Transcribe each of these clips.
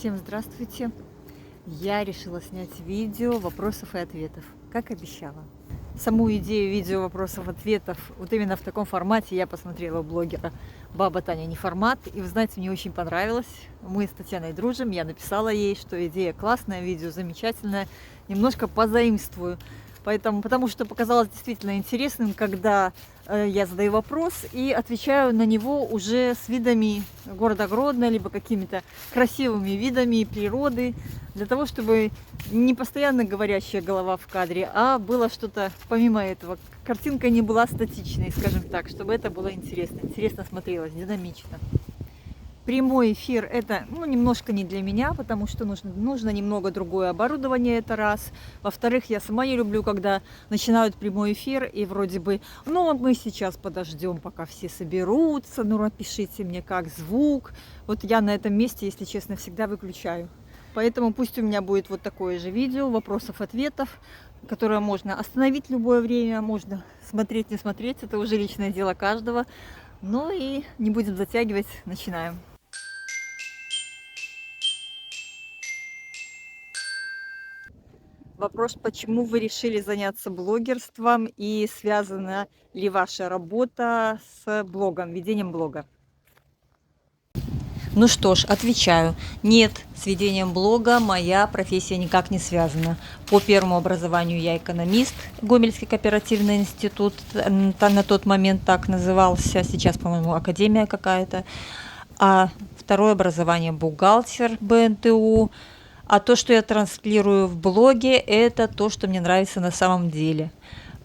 Всем здравствуйте! Я решила снять видео вопросов и ответов, как обещала. Саму идею видео вопросов-ответов вот именно в таком формате я посмотрела у блогера Баба Таня Неформат. И вы знаете, мне очень понравилось. Мы с Татьяной дружим, я написала ей, что идея классная, видео замечательное. Немножко позаимствую. Потому что показалось действительно интересным, когда я задаю вопрос и отвечаю на него уже с видами города Гродно, либо какими-то красивыми видами природы, для того, чтобы не постоянно говорящая голова в кадре, а было что-то помимо этого. Картинка не была статичной, скажем так, чтобы это было интересно смотрелось, динамично. Прямой эфир это немножко не для меня, потому что нужно немного другое оборудование, это раз. Во-вторых, я сама не люблю, когда начинают прямой эфир и вроде бы, мы сейчас подождем, пока все соберутся, напишите мне как звук. Вот я на этом месте, если честно, всегда выключаю. Поэтому пусть у меня будет вот такое же видео, вопросов-ответов, которое можно остановить в любое время, можно смотреть, не смотреть, это уже личное дело каждого. Ну и не будем затягивать, начинаем. Вопрос, почему вы решили заняться блогерством и связана ли ваша работа с блогом, ведением блога? Ну что ж, отвечаю. Нет, с ведением блога моя профессия никак не связана. По первому образованию я экономист, Гомельский кооперативный институт, на тот момент так назывался, сейчас, по-моему, академия какая-то. А второе образование бухгалтер БНТУ. А то, что я транслирую в блоге, это то, что мне нравится на самом деле.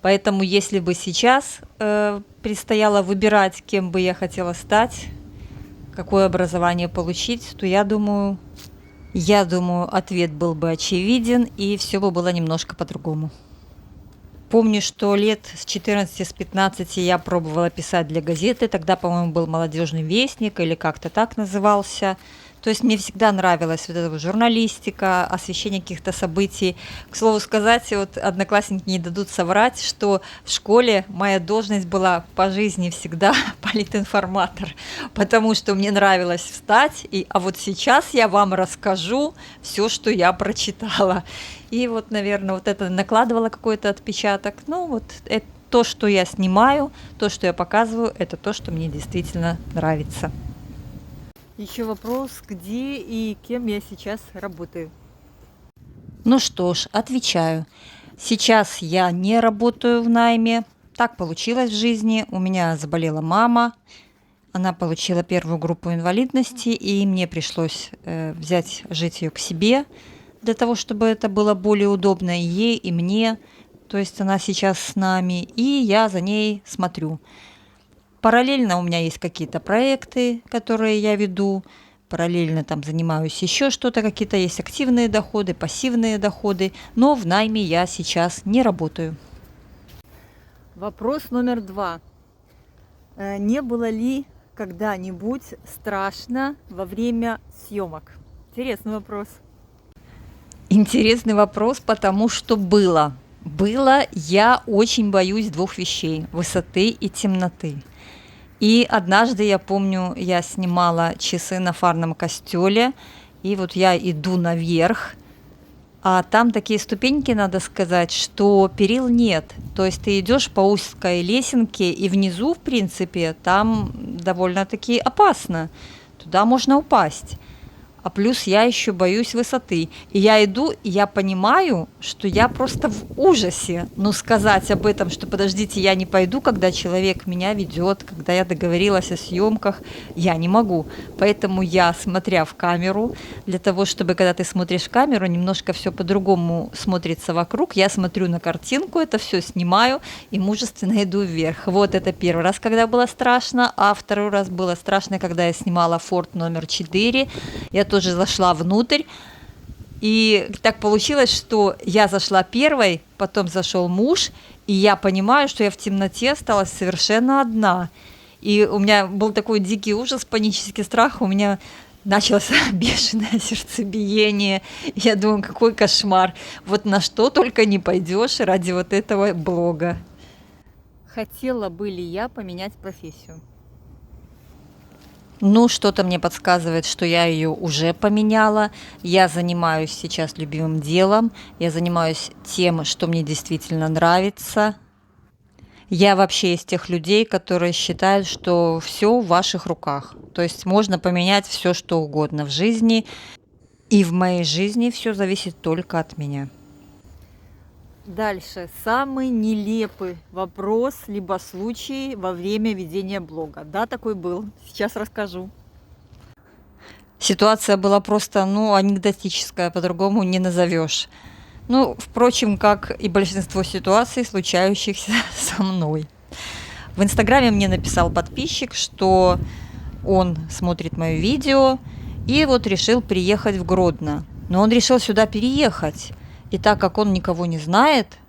Поэтому, если бы сейчас предстояло выбирать, кем бы я хотела стать, какое образование получить, то я думаю, ответ был бы очевиден, и все бы было немножко по-другому. Помню, что лет с 14-15 я пробовала писать для газеты, тогда, по-моему, был «Молодежный вестник» или как-то так назывался. То есть мне всегда нравилась вот эта журналистика, освещение каких-то событий. К слову сказать, вот одноклассники не дадут соврать, что в школе моя должность была по жизни всегда политинформатор, потому что мне нравилось встать, а вот сейчас я вам расскажу все, что я прочитала. И вот, наверное, вот это накладывало какой-то отпечаток. Это то, что я снимаю, то, что я показываю, это то, что мне действительно нравится. Еще вопрос, где и кем я сейчас работаю? Ну что ж, отвечаю. Сейчас я не работаю в найме. Так получилось в жизни. У меня заболела мама. Она получила первую группу инвалидности, и мне пришлось взять жить ее к себе, для того, чтобы это было более удобно и ей, и мне. То есть она сейчас с нами, и я за ней смотрю. Параллельно у меня есть какие-то проекты, которые я веду. Параллельно там занимаюсь еще что-то, какие-то есть активные доходы, пассивные доходы. Но в найме я сейчас не работаю. Вопрос номер 2. Не было ли когда-нибудь страшно во время съемок? Интересный вопрос. Интересный вопрос, потому что было. Я очень боюсь двух вещей – высоты и темноты. И однажды, я помню, я снимала часы на Фарном костёле, и вот я иду наверх, а там такие ступеньки, надо сказать, что перил нет. То есть ты идешь по узкой лесенке, и внизу, в принципе, там довольно-таки опасно. Туда можно упасть. А плюс я еще боюсь высоты. И я иду, и я понимаю, что я просто в ужасе. Но сказать об этом, что подождите, я не пойду, когда человек меня ведет, когда я договорилась о съемках, я не могу. Поэтому я, смотря в камеру, для того, чтобы, когда ты смотришь в камеру, немножко все по-другому смотрится вокруг, я смотрю на картинку, это все снимаю и мужественно иду вверх. Вот это первый раз, когда было страшно. А второй раз было страшно, когда я снимала Форд номер 4. Я тоже зашла внутрь, и так получилось, что я зашла первой, потом зашел муж, и я понимаю, что я в темноте осталась совершенно одна. И у меня был такой дикий ужас, панический страх, у меня началось бешеное сердцебиение. Я думаю, какой кошмар. Вот на что только не пойдешь ради вот этого блога. Хотела бы ли я поменять профессию? Ну, что-то мне подсказывает, что я ее уже поменяла. Я занимаюсь сейчас любимым делом. Я занимаюсь тем, что мне действительно нравится. Я вообще из тех людей, которые считают, что все в ваших руках. То есть можно поменять все, что угодно в жизни. И в моей жизни все зависит только от меня. Дальше. Самый нелепый вопрос либо случай во время ведения блога. Да, такой был. Сейчас расскажу. Ситуация была просто, анекдотическая, по-другому не назовешь. Ну, впрочем, как и большинство ситуаций, случающихся со мной. В Инстаграме мне написал подписчик, что он смотрит мое видео и вот решил приехать в Гродно. Но он решил сюда переехать. И так как он никого не знает,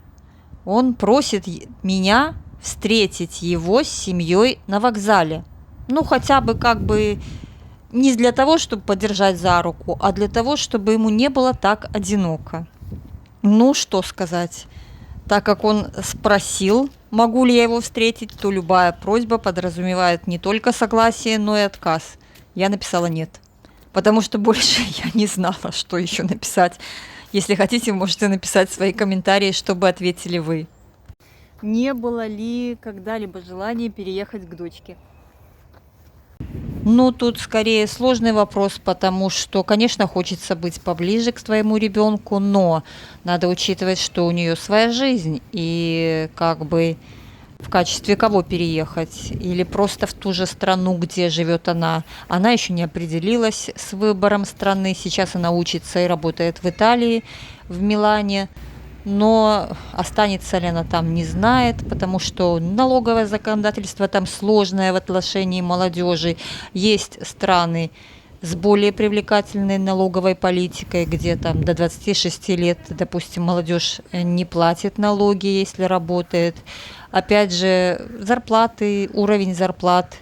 он просит меня встретить его с семьей на вокзале. Ну, хотя бы не для того, чтобы подержать за руку, а для того, чтобы ему не было так одиноко. Ну, что сказать. Так как он спросил, могу ли я его встретить, то любая просьба подразумевает не только согласие, но и отказ. Я написала нет. Потому что больше я не знала, что еще написать. Если хотите, можете написать свои комментарии, чтобы ответили вы. Не было ли когда-либо желания переехать к дочке? Ну, тут скорее сложный вопрос, потому что, конечно, хочется быть поближе к своему ребенку, но надо учитывать, что у нее своя жизнь, и в качестве кого переехать? Или просто в ту же страну, где живет она? Она еще не определилась с выбором страны, сейчас она учится и работает в Италии, в Милане. Но останется ли она там, не знает, потому что налоговое законодательство там сложное в отношении молодежи. Есть страны с более привлекательной налоговой политикой, где там до 26 лет, допустим, молодежь не платит налоги, если работает. Опять же, уровень зарплат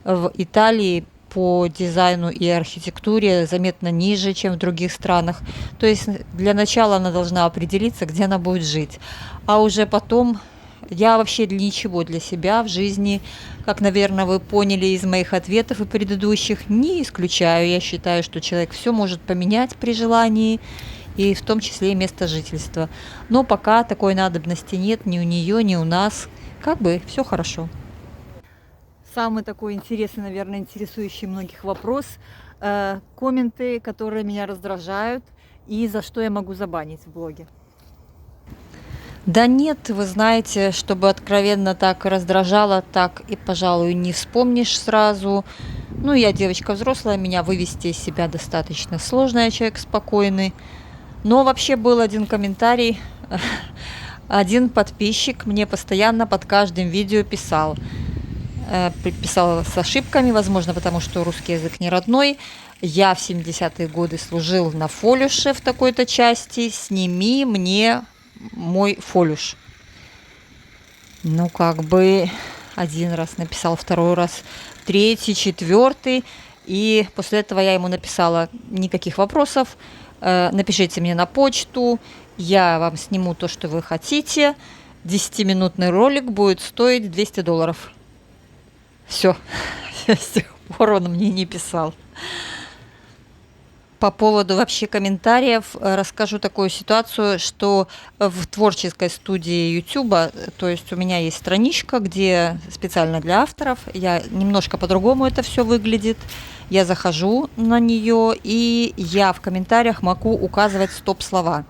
в Италии по дизайну и архитектуре заметно ниже, чем в других странах. То есть для начала она должна определиться, где она будет жить. А уже потом я вообще ничего для себя в жизни, как, наверное, вы поняли из моих ответов и предыдущих, не исключаю. Я считаю, что человек все может поменять при желании, и в том числе и место жительства. Но пока такой надобности нет ни у нее, ни у нас. Все хорошо. Самый такой интересный, наверное, интересующий многих вопрос. Комменты, которые меня раздражают, и за что я могу забанить в блоге. Да нет, вы знаете, чтобы откровенно так раздражало, так и, пожалуй, не вспомнишь сразу. Ну, я девочка взрослая, меня вывести из себя достаточно сложно, я человек спокойный. Но вообще был один комментарий, один подписчик мне постоянно под каждым видео писал с ошибками, возможно, потому что русский язык не родной. Я в 70-е годы служил на фолиуше в такой-то части, сними мне мой фолиуш. Один раз написал, второй раз, третий, четвертый. И после этого я ему написала: никаких вопросов, напишите мне на почту, я вам сниму то, что вы хотите. 10-минутный ролик будет стоить $200. Все, с тех пор он мне не писал. По поводу вообще комментариев расскажу такую ситуацию, что в творческой студии YouTube, то есть у меня есть страничка, где специально для авторов, немножко по-другому это все выглядит. Я захожу на нее, и я в комментариях могу указывать стоп-слова.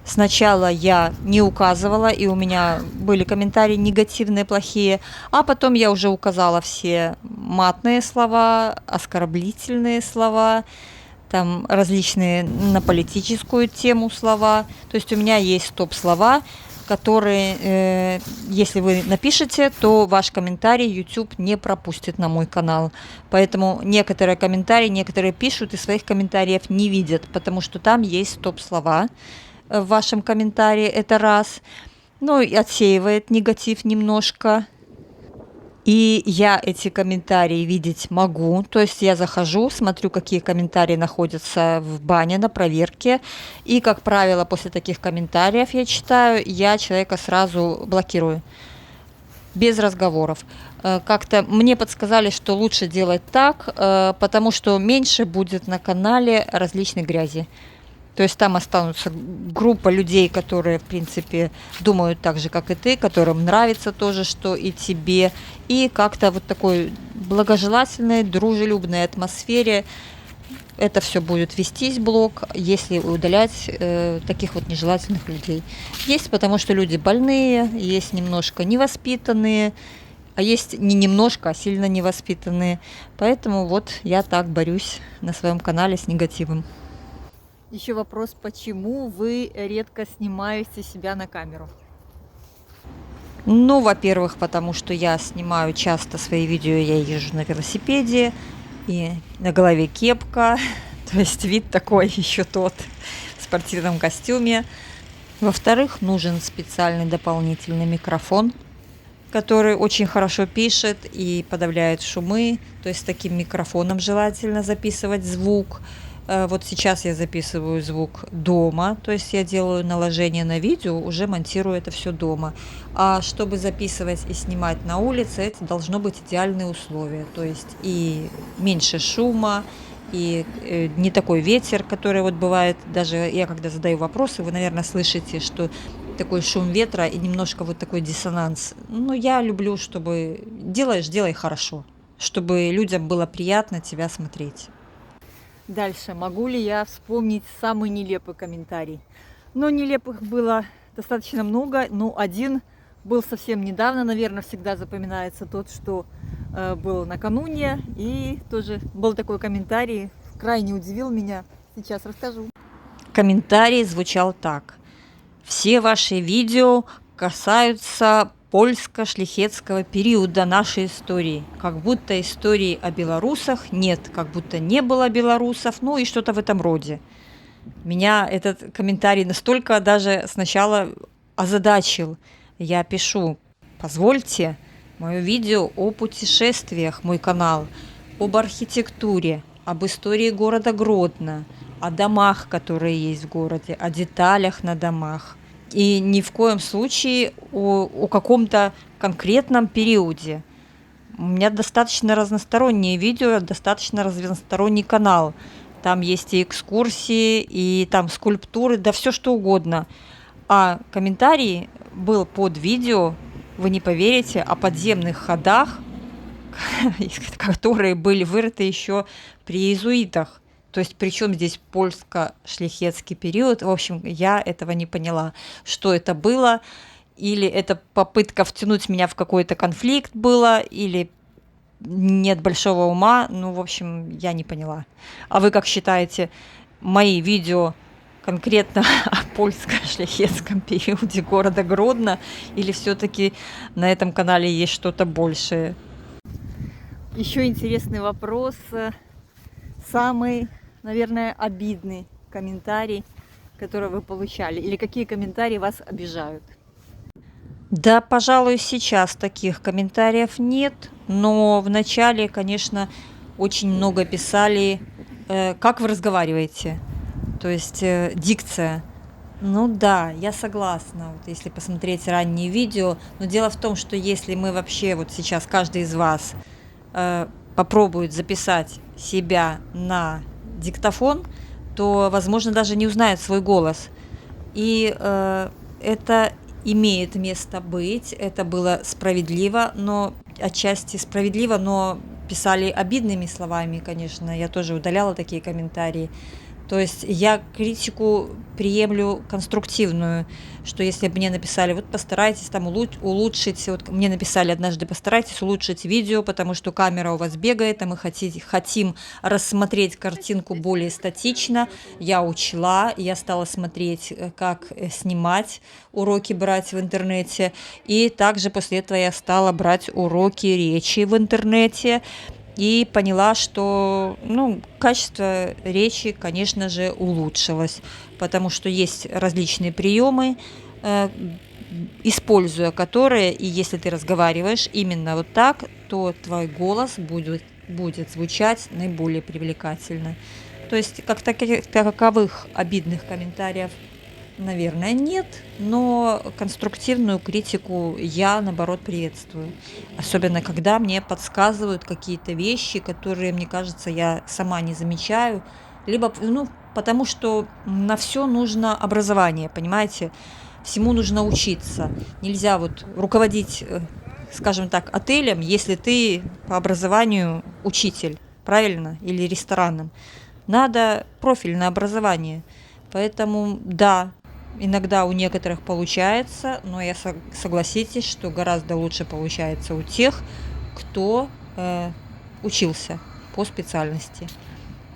Сначала я не указывала, и у меня были комментарии негативные, плохие, а потом я уже указала все матные слова, оскорбительные слова, там различные на политическую тему слова. То есть у меня есть стоп-слова, которые, если вы напишете, то ваш комментарий YouTube не пропустит на мой канал. Поэтому некоторые комментарии, некоторые пишут и своих комментариев не видят, потому что там есть стоп-слова в вашем комментарии, это раз. Ну и отсеивает негатив немножко. И я эти комментарии видеть могу. То есть я захожу, смотрю, какие комментарии находятся в бане на проверке. И, как правило, после таких комментариев я читаю, я человека сразу блокирую. Без разговоров. Как-то мне подсказали, что лучше делать так, потому что меньше будет на канале различной грязи. То есть там останутся группа людей, которые, в принципе, думают так же, как и ты, которым нравится тоже, что и тебе. И как-то вот такой благожелательной, дружелюбной атмосфере это все будет вестись блог, если удалять таких вот нежелательных людей. Есть потому что люди больные, есть немножко невоспитанные, а есть не немножко, а сильно невоспитанные. Поэтому вот я так борюсь на своем канале с негативом. Еще вопрос, почему вы редко снимаете себя на камеру? Ну, во-первых, потому что я снимаю часто свои видео, я езжу на велосипеде, и на голове кепка, то есть вид такой еще тот, в спортивном костюме. Во-вторых, нужен специальный дополнительный микрофон, который очень хорошо пишет и подавляет шумы, то есть с таким микрофоном желательно записывать звук. Вот сейчас я записываю звук дома, то есть я делаю наложение на видео, уже монтирую это все дома. А чтобы записывать и снимать на улице, это должно быть идеальные условия, то есть и меньше шума, и не такой ветер, который вот бывает, даже я когда задаю вопросы, вы, наверное, слышите, что такой шум ветра и немножко вот такой диссонанс. Но я люблю, чтобы делаешь, делай хорошо, чтобы людям было приятно тебя смотреть. Дальше. Могу ли я вспомнить самый нелепый комментарий? Но нелепых было достаточно много, но один был совсем недавно, наверное, всегда запоминается тот, что был накануне, и тоже был такой комментарий, крайне удивил меня, сейчас расскажу. Комментарий звучал так: все ваши видео касаются польско-шляхетского периода нашей истории. Как будто истории о белорусах нет, как будто не было белорусов, ну и что-то в этом роде. Меня этот комментарий настолько даже сначала озадачил. Я пишу: позвольте, мое видео о путешествиях, мой канал, об архитектуре, об истории города Гродно, о домах, которые есть в городе, о деталях на домах. И ни в коем случае о каком-то конкретном периоде. У меня достаточно разностороннее видео, достаточно разносторонний канал. Там есть и экскурсии, и там скульптуры, да все что угодно. А комментарий был под видео, вы не поверите, о подземных ходах, которые были вырыты еще при иезуитах. То есть причем здесь польско-шляхетский период. В общем, я этого не поняла, что это было. Или это попытка втянуть меня в какой-то конфликт была, или нет большого ума. Ну, в общем, я не поняла. А вы как считаете, мои видео конкретно о польско-шляхетском периоде города Гродно, или все-таки на этом канале есть что-то большее? Еще интересный вопрос. Самый, наверное, обидный комментарий, который вы получали? Или какие комментарии вас обижают? Да, пожалуй, сейчас таких комментариев нет, но в начале, конечно, очень много писали, как вы разговариваете, то есть дикция. Ну да, я согласна, вот если посмотреть ранние видео, но дело в том, что если мы вообще, вот сейчас каждый из вас попробует записать себя на диктофон, то, возможно, даже не узнает свой голос. И это имеет место быть, это было справедливо, но отчасти справедливо, но писали обидными словами, конечно, я тоже удаляла такие комментарии. То есть я критику приемлю конструктивную, что если бы мне написали, вот постарайтесь там улучшить, вот мне написали однажды, постарайтесь улучшить видео, потому что камера у вас бегает, а мы хотим рассмотреть картинку более статично. Я учла, я стала смотреть, как снимать, уроки брать в интернете, и также после этого я стала брать уроки речи в интернете, и поняла, что качество речи, конечно же, улучшилось, потому что есть различные приемы, используя которые, и если ты разговариваешь именно вот так, то твой голос будет звучать наиболее привлекательно. То есть как таковых обидных комментариев наверное, нет, но конструктивную критику я, наоборот, приветствую. Особенно, когда мне подсказывают какие-то вещи, которые, мне кажется, я сама не замечаю. Либо, ну, потому что на все нужно образование, понимаете? Всему нужно учиться. Нельзя вот руководить, скажем так, отелем, если ты по образованию учитель, правильно? Или рестораном. Надо профильное образование. Поэтому, да, иногда у некоторых получается, но я согласитесь, что гораздо лучше получается у тех, кто учился по специальности.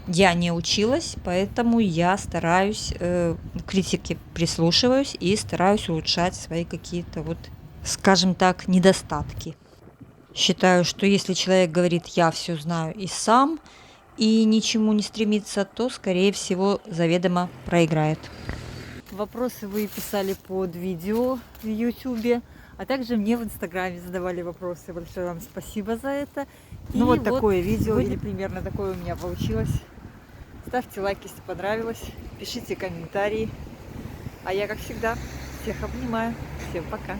Я не училась, поэтому я стараюсь, к критике прислушиваюсь и стараюсь улучшать свои какие-то вот, скажем так, недостатки. Считаю, что если человек говорит: "Я все знаю и сам", и ничему не стремится, то, скорее всего, заведомо проиграет. Вопросы вы писали под видео в YouTube, а также мне в Инстаграме задавали вопросы. Большое вам спасибо за это. Ну, вот такое видео будет или примерно такое у меня получилось. Ставьте лайк, если понравилось. Пишите комментарии. А я, как всегда, всех обнимаю. Всем пока.